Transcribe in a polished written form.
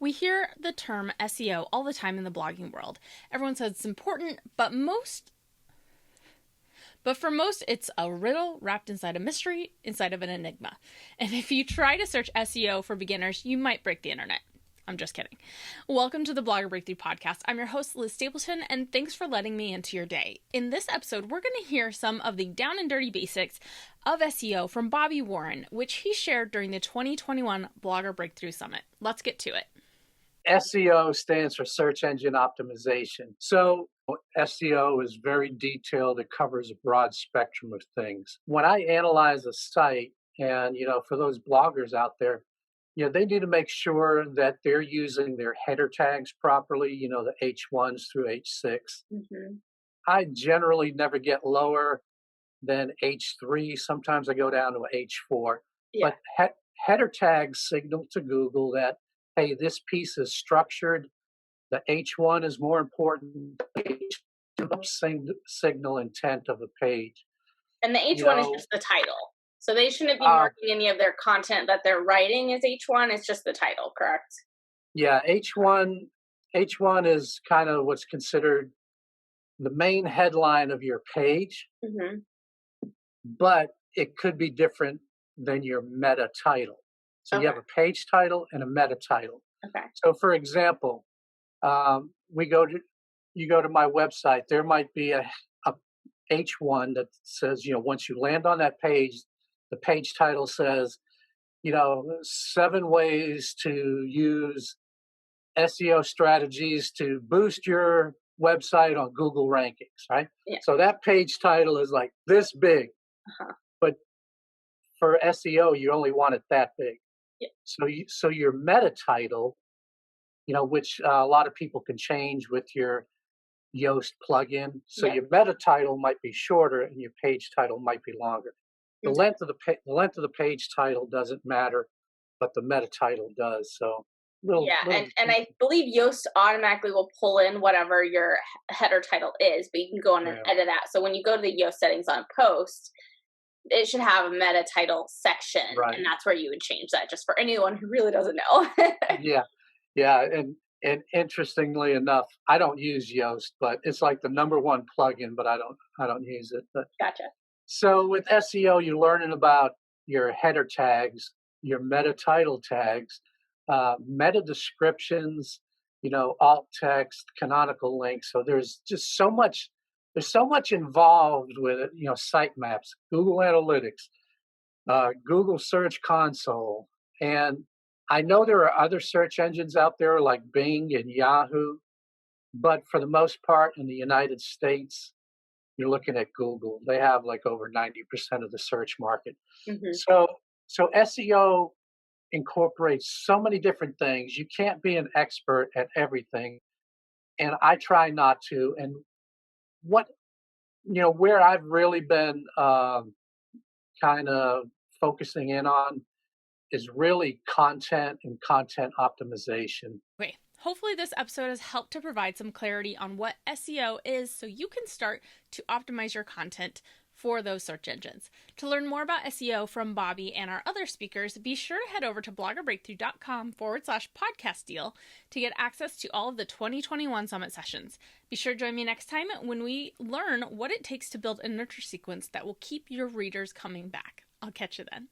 We hear the term SEO all the time in the blogging world. Everyone says it's important, but for most, it's a riddle wrapped inside a mystery, inside of an enigma. And if you try to search SEO for beginners, you might break the internet. I'm just kidding. Welcome to the Blogger Breakthrough Podcast. I'm your host, Liz Stapleton, and thanks for letting me into your day. In this episode, we're going to hear some of the down and dirty basics of SEO from Bobby Warren, which he shared during the 2021 Blogger Breakthrough Summit. Let's get to it. SEO stands for search engine optimization. So SEO is very detailed. It covers a broad spectrum of things. When I analyze a site, and for those bloggers out there, they need to make sure that they're using their header tags properly, the H1s through H6. Mm-hmm. I generally never get lower than H3. Sometimes I go down to H4. Yeah. But header tags signal to Google that, hey, this piece is structured. The H1 is more important. Signal intent of a page. And the H1 is just the title. So they shouldn't be marking any of their content that they're writing as H1. It's just the title, correct? Yeah, H1 is kind of what's considered the main headline of your page. Mm-hmm. But it could be different than your meta title. So you have a page title and a meta title. Okay. So for example, you go to my website, there might be a H1 that says, once you land on that page, the page title says, 7 ways to use SEO strategies to boost your website on Google rankings, right? Yeah. So that page title is like this big. Uh-huh. But for SEO, you only want it that big. Yeah. So your meta title, which a lot of people can change with your Yoast plug-in. So your meta title might be shorter and your page title might be longer. The length of the page title doesn't matter, but the meta title does. So and I believe Yoast automatically will pull in whatever your header title is, but you can go on and edit that. So when you go to the Yoast settings on post, it should have a meta title section, right. And that's where you would change that, just for anyone who really doesn't know. Yeah, and interestingly enough, I don't use Yoast, but it's like the #1 plugin, but I don't use it. But, gotcha. So with SEO, you're learning about your header tags, your meta title tags, meta descriptions, alt text, canonical links. So there's just so much. There's so much involved with it. Sitemaps, Google Analytics, Google Search Console, and I know there are other search engines out there like Bing and Yahoo, but for the most part in the United States, you're looking at Google. They have like over 90% of the search market. Mm-hmm. So SEO incorporates so many different things. You can't be an expert at everything, and I try not to. And where I've really been kind of focusing in on is really content and content optimization. Okay, hopefully this episode has helped to provide some clarity on what SEO is so you can start to optimize your content for those search engines. To learn more about SEO from Bobby and our other speakers, be sure to head over to bloggerbreakthrough.com/podcast deal to get access to all of the 2021 Summit sessions. Be sure to join me next time when we learn what it takes to build a nurture sequence that will keep your readers coming back. I'll catch you then.